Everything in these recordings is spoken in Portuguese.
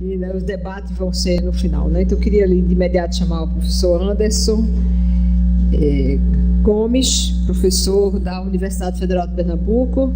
E, né, os debates vão ser no final, né? Então eu queria ali de imediato chamar o professor Anderson Gomes, professor da Universidade Federal de Pernambuco,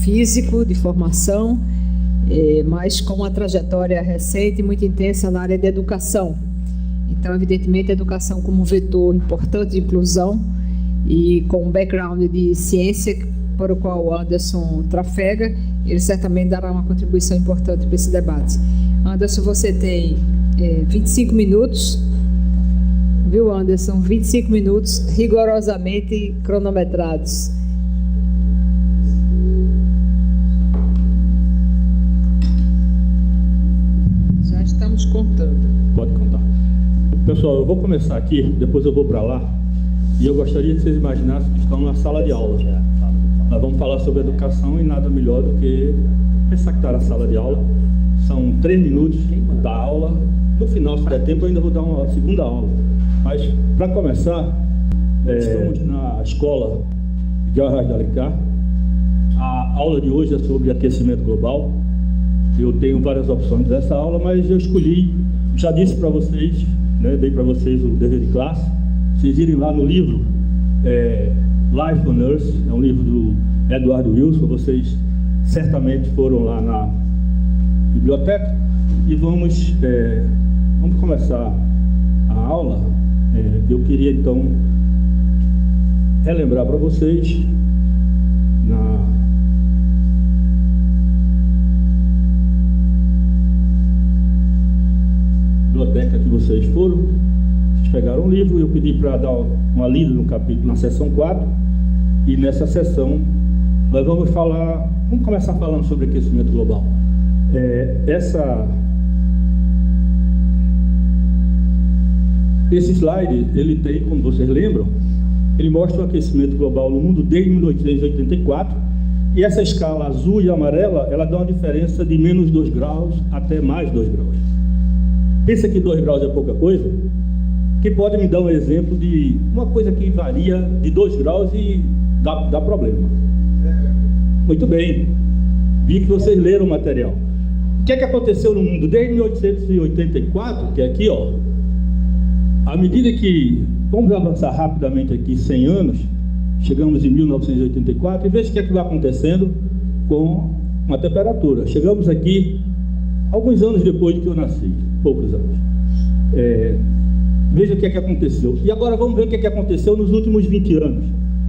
físico de formação, mas com uma trajetória recente e muito intensa na área de educação. Então, evidentemente, a educação como vetor importante de inclusão e com um background de ciência para o qual o Anderson trafega, ele certamente dará uma contribuição importante para esse debate. Anderson, você tem 25 minutos, viu, Anderson? 25 minutos rigorosamente cronometrados. Já estamos contando. Pode contar. Pessoal, eu vou começar aqui, depois eu vou para lá, e eu gostaria que vocês imaginassem que estão numa sala de aula. Nós vamos falar sobre educação e nada melhor do que pensar que está na sala de aula. São 3 minutos da aula. No final, se der tempo, eu ainda vou dar uma segunda aula. Mas, para começar, estamos na escola Gerhard de Alencar. A aula de hoje é sobre aquecimento global. Eu tenho várias opções dessa aula, mas eu escolhi, já disse para vocês, né, dei para vocês o dever de classe, vocês irem lá no livro Life on Earth, é um livro do Edward Wilson. Vocês certamente foram lá na biblioteca e vamos começar a aula. Eu queria então relembrar para vocês na biblioteca que vocês foram, vocês pegaram um livro. Eu pedi para dar uma lida no capítulo, na seção 4, e nessa seção nós vamos começar falando sobre aquecimento global. Esse slide, ele tem, como vocês lembram, ele mostra o aquecimento global no mundo desde 1884, e essa escala azul e amarela, ela dá uma diferença de menos 2 graus até mais 2 graus. Pensa que 2 graus é pouca coisa? Quem pode me dar um exemplo de uma coisa que varia de 2 graus e dá problema? Muito bem, vi que vocês leram o material. O que é que aconteceu no mundo desde 1884, que é aqui, ó, à medida que, vamos avançar rapidamente aqui 100 anos, chegamos em 1984, e veja o que é que vai acontecendo com a temperatura. Chegamos aqui alguns anos depois de que eu nasci, poucos anos. Veja o que é que aconteceu. E agora vamos ver o que é que aconteceu nos últimos 20 anos.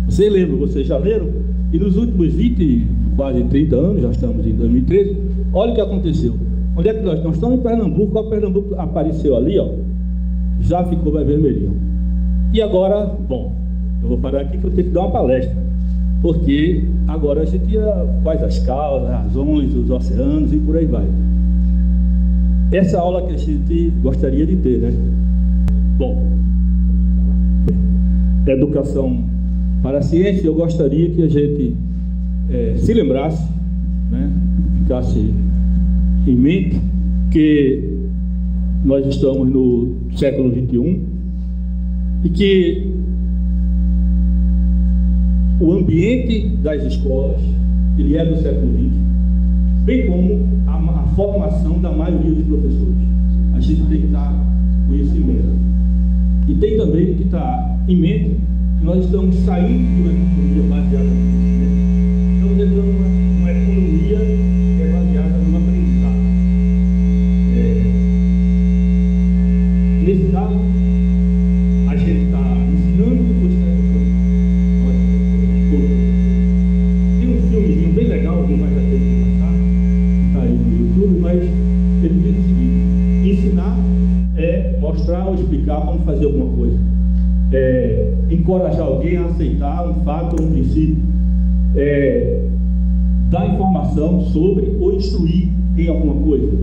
Vocês lembram, vocês já leram? E nos últimos 20, quase 30 anos, já estamos em 2013, olha o que aconteceu. Onde é que nós estamos em Pernambuco? O Pernambuco apareceu ali, ó, já ficou mais vermelhinho. E agora, bom, eu vou parar aqui que eu tenho que dar uma palestra, porque agora a gente faz as causas, as razões, os oceanos e por aí vai. Essa aula que a gente gostaria de ter, né? Bom, educação para a ciência, eu gostaria que a gente se lembrasse, né, ficasse em mente que nós estamos no século XXI e que o ambiente das escolas, ele é do século XX, bem como a formação da maioria dos professores. A gente tem que estar com isso em mente. E tem também que estar em mente que nós estamos saindo de uma economia baseada no conhecimento. Estamos entrando numa economia que é baseada no aprendizado. Nesse caso, a gente está ensinando e depois está educando. Tem um filmezinho bem legal, não vai dar tempo de passar, está aí no YouTube, mas ele diz o seguinte: ensinar é mostrar ou explicar como fazer alguma coisa, encorajar alguém a aceitar um fato ou um princípio, dar informação sobre ou instruir em alguma coisa,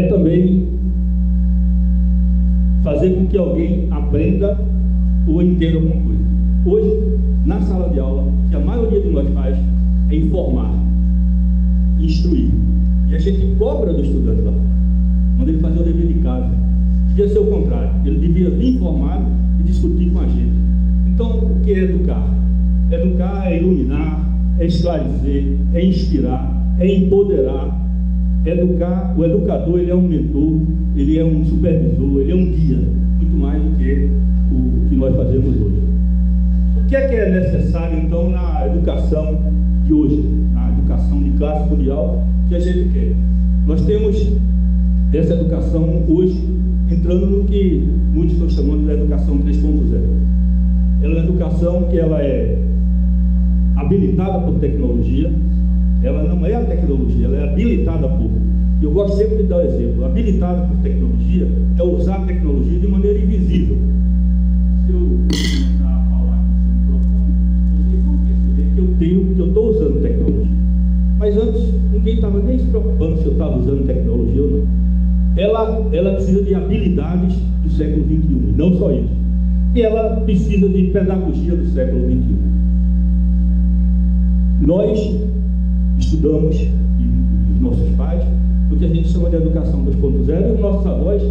também fazer com que alguém aprenda ou entenda alguma coisa. Hoje, na sala de aula, o que a maioria de nós faz é informar, instruir. E a gente cobra do estudante lá fora, manda ele fazer o dever de casa. Devia ser o contrário, ele devia vir informar e discutir com a gente. Então, o que é educar? Educar é iluminar, é esclarecer, é inspirar, é empoderar, o educador, ele é um mentor, ele é um supervisor, ele é um guia, muito mais do que o que nós fazemos hoje. O que é necessário, então, na educação de hoje, na educação de classe mundial que a gente quer? Nós temos essa educação hoje entrando no que muitos estão chamando de educação 3.0. Ela é uma educação que ela é habilitada por tecnologia. Ela não é a tecnologia, ela é habilitada por. Eu gosto sempre de dar um exemplo. Habilitada por tecnologia é usar a tecnologia de maneira invisível. Se eu começar a falar aqui no microfone, vocês vão perceber que eu estou usando tecnologia. Mas antes, ninguém estava nem se preocupando se eu estava usando tecnologia ou não. Ela precisa de habilidades do século XXI, e não só isso. E ela precisa de pedagogia do século XXI. Nós estudamos, e os nossos pais, o que a gente chama de educação 2.0, e os nossos avós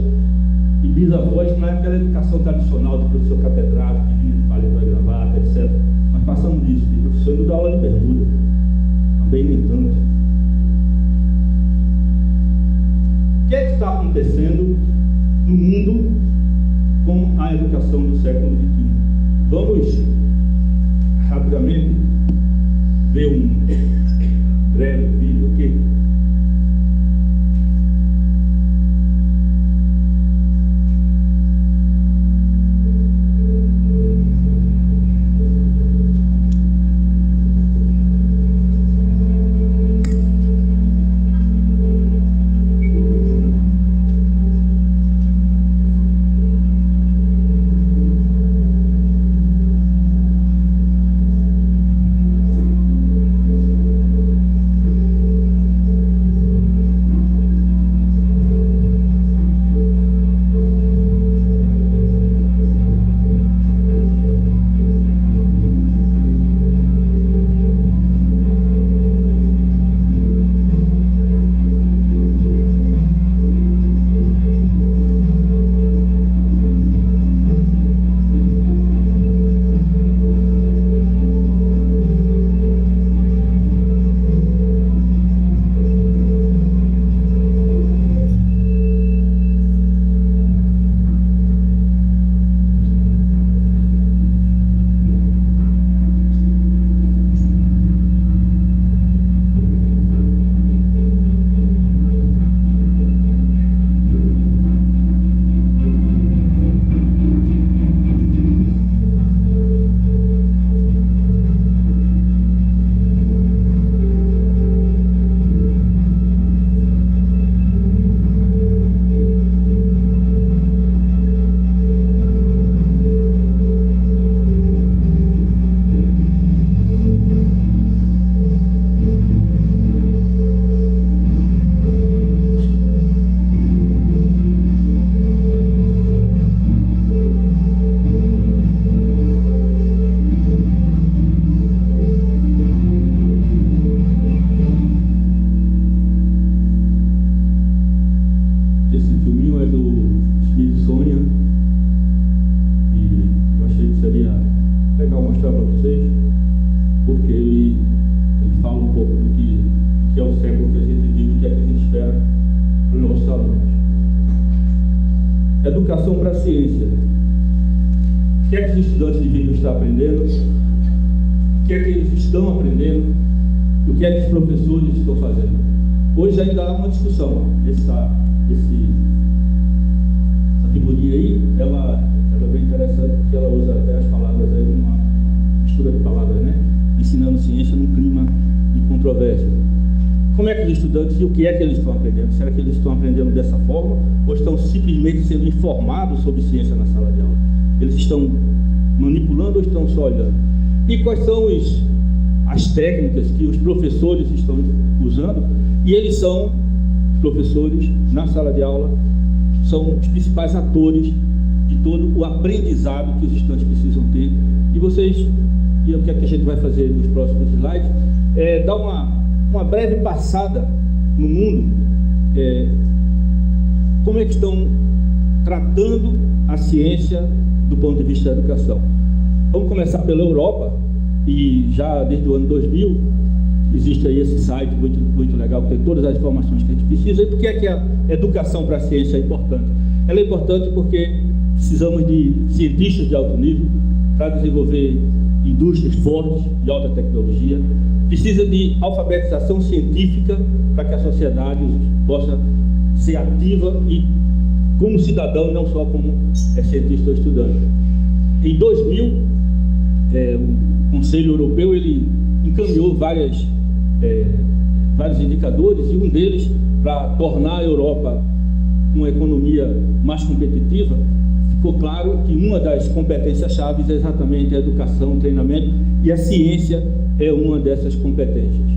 e bisavós, na época da educação tradicional do professor catedrático, que vinha de paletó e gravata, etc. Nós passamos disso, de professor indo dar aula de bermuda, também nem tanto. O que é que está acontecendo no mundo com a educação do século XXI? Vamos rapidamente ver um breve vídeo aqui. Educação para a ciência. O que é que os estudantes deviam estar aprendendo? O que é que eles estão aprendendo? O que é que os professores estão fazendo? Hoje ainda há uma discussão. Essa figurinha aí, ela é bem interessante porque ela usa até as palavras aí, uma mistura de palavras, né? Ensinando ciência num clima de controvérsia. Como é que os estudantes e o que é que eles estão aprendendo? Será que eles estão aprendendo dessa forma ou estão simplesmente sendo informados sobre ciência na sala de aula? Eles estão manipulando ou estão só olhando? E quais são as técnicas que os professores estão usando? E eles são, os professores, na sala de aula, são os principais atores de todo o aprendizado que os estudantes precisam ter. E vocês, e o que é que a gente vai fazer nos próximos slides, é dar uma breve passada no mundo, como é que estão tratando a ciência do ponto de vista da educação. Vamos começar pela Europa, e já desde o ano 2000, existe aí esse site muito, muito legal, que tem todas as informações que a gente precisa. E por que é que a educação para a ciência é importante? Ela é importante porque precisamos de cientistas de alto nível para desenvolver indústrias fortes de alta tecnologia. Precisa de alfabetização científica para que a sociedade possa ser ativa e como cidadão, não só como cientista ou estudante. Em 2000, o Conselho Europeu ele encaminhou vários indicadores, e um deles, para tornar a Europa uma economia mais competitiva, ficou claro que uma das competências chaves é exatamente a educação, o treinamento, e a ciência é uma dessas competências.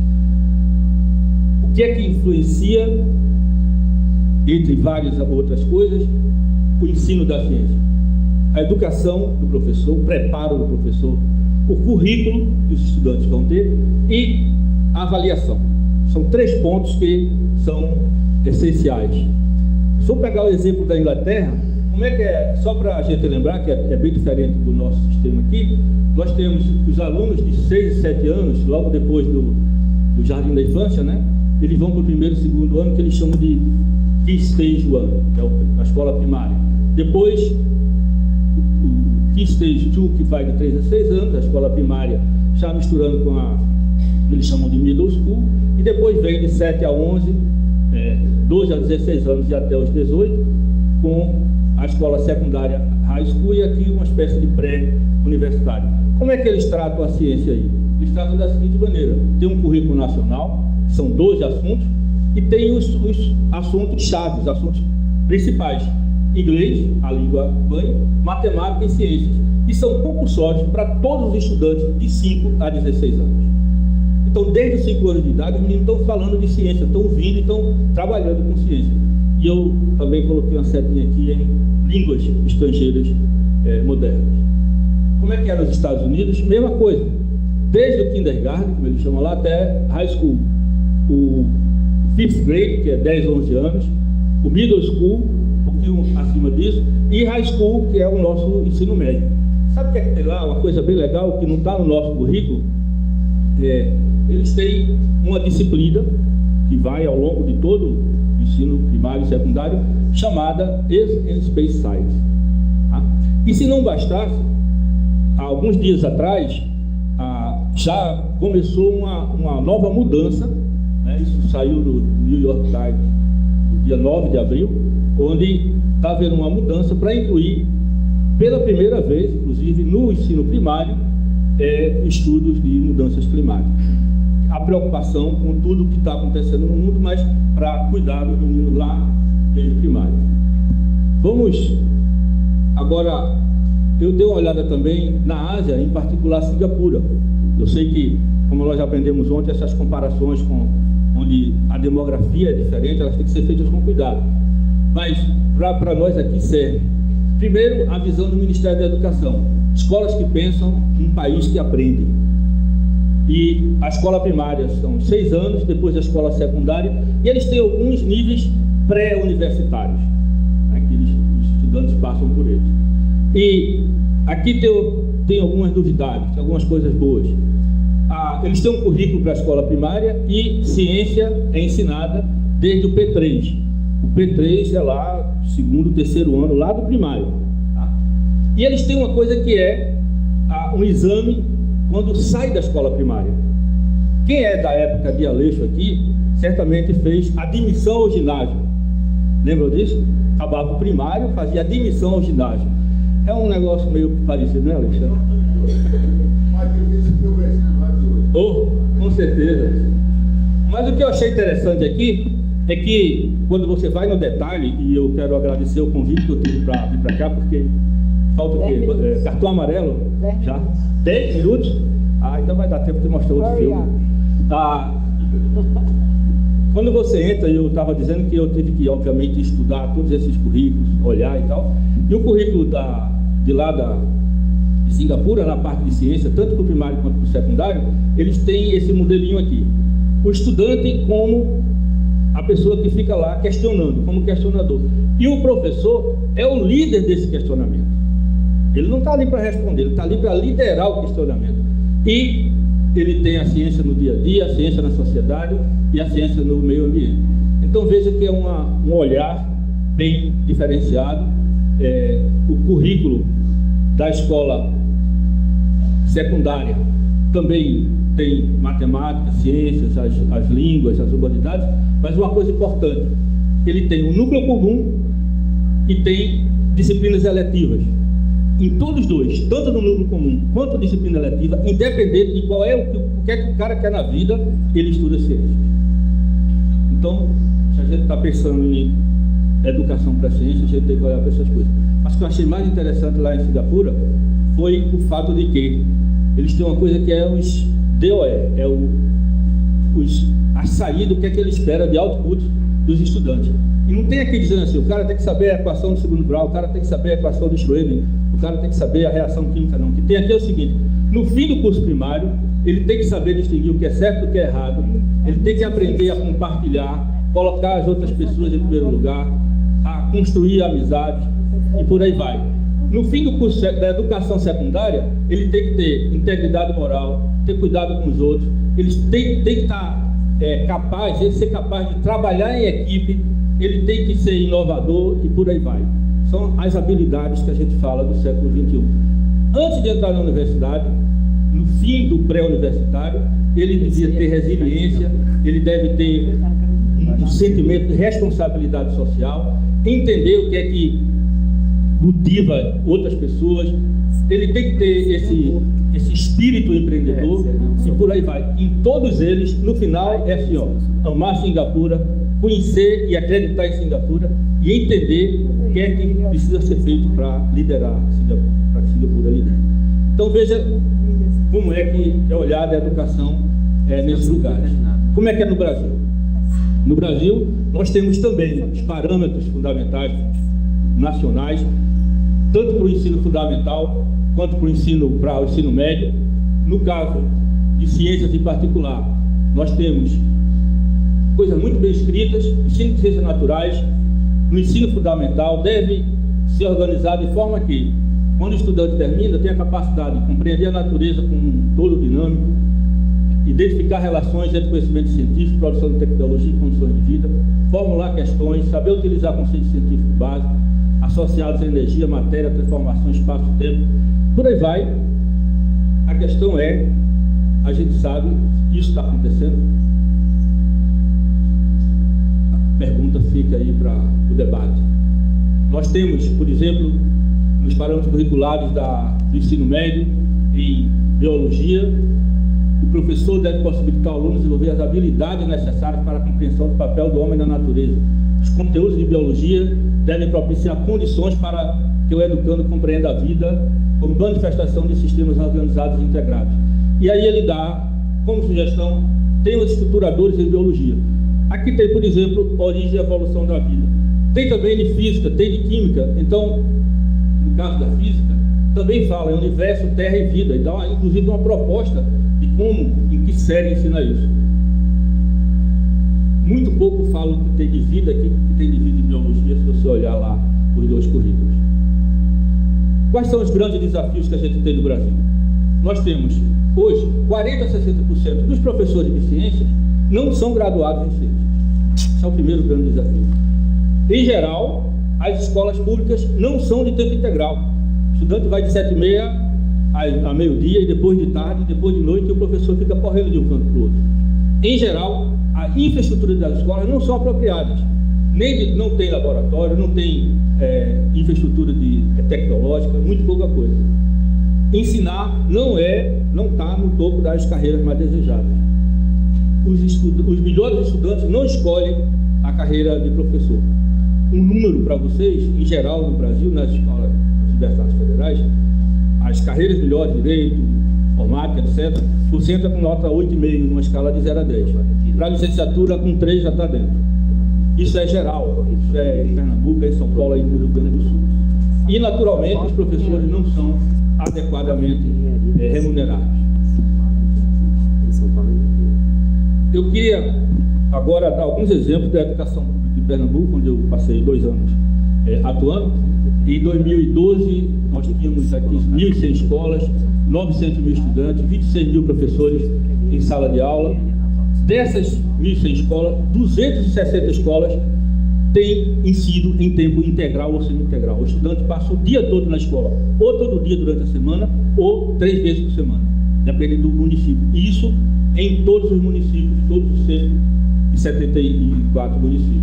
O que é que influencia, entre várias outras coisas, o ensino da ciência? A educação do professor, o preparo do professor, o currículo que os estudantes vão ter e a avaliação. São 3 pontos que são essenciais. Se eu pegar o exemplo da Inglaterra, como é que é? Só para a gente lembrar que é bem diferente do nosso sistema aqui, nós temos os alunos de 6 e 7 anos, logo depois do jardim da infância, né? Eles vão para o primeiro e segundo ano, que eles chamam de Key Stage 1, que é a escola primária. Depois, o Key Stage 2, que vai de 3 a 6 anos, a escola primária, já misturando com eles chamam de Middle School, e depois vem de 7 a 11, 12 a 16 anos e até os 18, com a escola secundária High School, e aqui uma espécie de pré-universitário. Como é que eles tratam a ciência aí? Eles tratam da seguinte maneira: tem um currículo nacional, são 12 assuntos, e tem os assuntos chaves, os assuntos principais: inglês, a língua mãe, matemática e ciências, e são compulsórios para todos os estudantes de 5 a 16 anos. Então, desde os 5 anos de idade, os meninos estão falando de ciência, estão vindo e estão trabalhando com ciência. E eu também coloquei uma setinha aqui em línguas estrangeiras modernas. Como é que era nos Estados Unidos? Mesma coisa. Desde o kindergarten, como eles chamam lá, até high school. O 5th grade, que é 10, 11 anos. O middle school, um pouquinho acima disso. E high school, que é o nosso ensino médio. Sabe o que é que tem lá? Uma coisa bem legal, que não está no nosso currículo. Eles têm uma disciplina que vai ao longo de todo o ensino primário e secundário, chamada Earth and Space Science. Tá? E se não bastasse, há alguns dias atrás, já começou uma nova mudança, né? Isso saiu no New York Times, no dia 9 de abril, onde está havendo uma mudança para incluir, pela primeira vez, inclusive no ensino primário, estudos de mudanças climáticas. A preocupação com tudo que está acontecendo no mundo, mas para cuidar dos meninos lá desde o primário. Vamos agora, eu dei uma olhada também na Ásia, em particular Singapura. Eu sei que, como nós aprendemos ontem, essas comparações onde a demografia é diferente, elas têm que ser feitas com cuidado. Mas para nós aqui serve. Primeiro, a visão do Ministério da Educação. Escolas que pensam em um país que aprende. E a escola primária são 6 anos, depois a escola secundária, e eles têm alguns níveis pré-universitários, né, que os estudantes passam por eles. E aqui tem algumas novidades, algumas coisas boas. Eles têm um currículo para a escola primária e ciência é ensinada desde o P3. O P3 é lá, 2º, 3º ano, lá do primário. Tá? E eles têm uma coisa que é um exame quando sai da escola primária. Quem é da época de Aleixo aqui, certamente fez admissão ao ginásio. Lembram disso? Acabava o primário, fazia admissão ao ginásio. É um negócio meio parecido, né, Alexandre? Mais difícil que o vestibular de hoje. Oh, com certeza. Mas o que eu achei interessante aqui é que, quando você vai no detalhe, e eu quero agradecer o convite que eu tive para vir para cá, porque falta o quê? Cartão amarelo? 10 já? 10 minutos? Então vai dar tempo de mostrar outro filme. Quando você entra, eu estava dizendo que eu tive que, obviamente, estudar todos esses currículos, olhar e tal. E o currículo de Singapura, na parte de ciência, tanto para o primário quanto para o secundário, eles têm esse modelinho aqui. O estudante como a pessoa que fica lá questionando, como questionador. E o professor é o líder desse questionamento. Ele não está ali para responder, ele está ali para liderar o questionamento. E ele tem a ciência no dia a dia, a ciência na sociedade e a ciência no meio ambiente. Então veja que é um olhar bem diferenciado. O currículo da escola secundária também tem matemática, ciências, as línguas, as humanidades, mas uma coisa importante, ele tem um núcleo comum e tem disciplinas eletivas. Em todos os dois, tanto no núcleo comum quanto disciplina eletiva, independente de qual é o que é que o cara quer na vida, ele estuda ciência. Então, se a gente está pensando em educação para a ciência, a gente tem que olhar para essas coisas. Mas o que eu achei mais interessante lá em Singapura foi o fato de que eles têm uma coisa que é os DOE, a saída, o que é que ele espera de output dos estudantes. E não tem aqui dizendo assim, o cara tem que saber a equação do segundo grau, o cara tem que saber a equação do Schrödinger, o cara tem que saber a reação química, não. O que tem aqui é o seguinte, no fim do curso primário, ele tem que saber distinguir o que é certo do que é errado, ele tem que aprender a compartilhar, colocar as outras pessoas em primeiro lugar, a construir amizades e por aí vai. No fim do curso da educação secundária, ele tem que ter integridade moral, ter cuidado com os outros, ele tem que estar capaz de ser capaz de trabalhar em equipe, ele tem que ser inovador e por aí vai. São as habilidades que a gente fala do século XXI. Antes de entrar na universidade, no fim do pré-universitário, ele devia ter resiliência, ele deve ter um sentimento de responsabilidade social, entender o que é que motiva outras pessoas, ele tem que ter esse espírito empreendedor e por aí vai. Em todos eles, no final, é assim, ó, amar Singapura, conhecer e acreditar em Singapura e entender o que é que precisa ser feito para liderar Singapura, para que Singapura lidere. Então veja como é que é olhada a educação nesses lugares. Como é que é no Brasil? No Brasil, nós temos também os parâmetros fundamentais nacionais, tanto para o ensino fundamental quanto para o ensino médio. No caso de ciências em particular, nós temos coisas muito bem escritas. Ensino de ciências naturais no ensino fundamental deve ser organizado de forma que, quando o estudante termina, tenha a capacidade de compreender a natureza como um todo dinâmico, identificar relações entre conhecimento científico, produção de tecnologia e condições de vida, formular questões, saber utilizar conceitos científicos básicos associados à energia, matéria, transformação, espaço, tempo, por aí vai. A questão é, a gente sabe, isso está acontecendo. A pergunta fica aí para o debate. Nós temos, por exemplo, nos parâmetros curriculares do ensino médio, em biologia, o professor deve possibilitar ao aluno desenvolver as habilidades necessárias para a compreensão do papel do homem na natureza. Os conteúdos de biologia devem propiciar condições para que o educando compreenda a vida como manifestação de sistemas organizados e integrados. E aí ele dá, como sugestão, temas estruturadores em biologia. Aqui tem, por exemplo, origem e evolução da vida. Tem também de física, tem de química. Então, no caso da física, também fala em universo, terra e vida. E dá, inclusive, uma proposta de como, em que série ensina isso. Muito pouco falo que tem de vida aqui, que tem de vida em biologia, se você olhar lá os dois currículos. Quais são os grandes desafios que a gente tem no Brasil? Nós temos, hoje, 40% a 60% dos professores de ciências não são graduados em ciências. Esse é o primeiro grande desafio. Em geral, as escolas públicas não são de tempo integral. O estudante vai de 7h30 a meio-dia, e depois de tarde, e depois de noite, e o professor fica correndo de um canto para o outro. Em geral, a infraestrutura das escolas não são apropriadas. Não tem laboratório, não tem infraestrutura tecnológica, muito pouca coisa. Ensinar não está no topo das carreiras mais desejadas. Os melhores estudantes não escolhem a carreira de professor. Um número para vocês, em geral no Brasil, nas escolas, nas universidades federais, as carreiras melhores, direito, informática, etc., você entra com nota 8,5 numa escala de 0 a 10. Para a licenciatura, com 3 já está dentro. Isso é geral, isso é em Pernambuco, é em São Paulo, aí no Rio Grande do Sul. E, naturalmente, os professores não são adequadamente remunerados. Eu queria agora dar alguns exemplos da educação pública em Pernambuco, onde eu passei 2 anos atuando. Em 2012, nós tínhamos aqui 1.100 escolas, 900 mil estudantes, 26 mil professores em sala de aula. Dessas 1.100 escolas, 260 escolas têm ensino em tempo integral ou semi-integral. O estudante passa o dia todo na escola, ou todo dia durante a semana, ou 3 vezes por semana, dependendo do município. Isso em todos os municípios, todos os 174 municípios.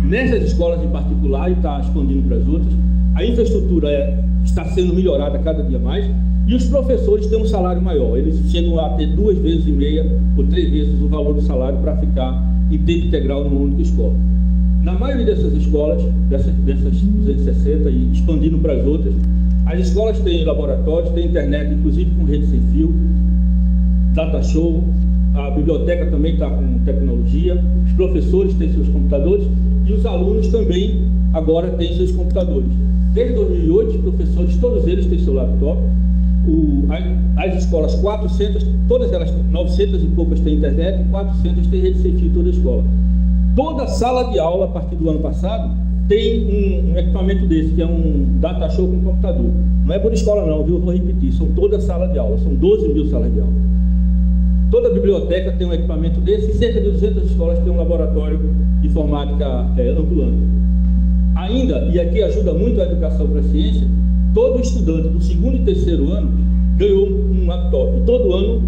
Nessas escolas em particular, e está expandindo para as outras, a infraestrutura está sendo melhorada cada dia mais, e os professores têm um salário maior. Eles chegam a ter 2,5 vezes ou 3 vezes o valor do salário para ficar em tempo integral numa única escola. Na maioria dessas escolas, dessas 260 e expandindo para as outras, as escolas têm laboratórios, têm internet, inclusive com rede sem fio, data show, a biblioteca também está com tecnologia, os professores têm seus computadores e os alunos também agora têm seus computadores. Desde 2008, os professores, todos eles têm seu laptop. As escolas 400, todas elas, 900 e poucas têm internet, 400 têm rede sem fio toda a escola. Toda sala de aula, a partir do ano passado, tem um equipamento desse, que é um data show com computador. Não é por escola não, viu? Eu vou repetir, são toda sala de aula, são 12 mil salas de aula. Toda biblioteca tem um equipamento desse e cerca de 200 escolas têm um laboratório de informática ambulante. Ainda, e aqui ajuda muito a educação para a ciência, todo estudante do 2º e 3º ano ganhou um laptop. E todo ano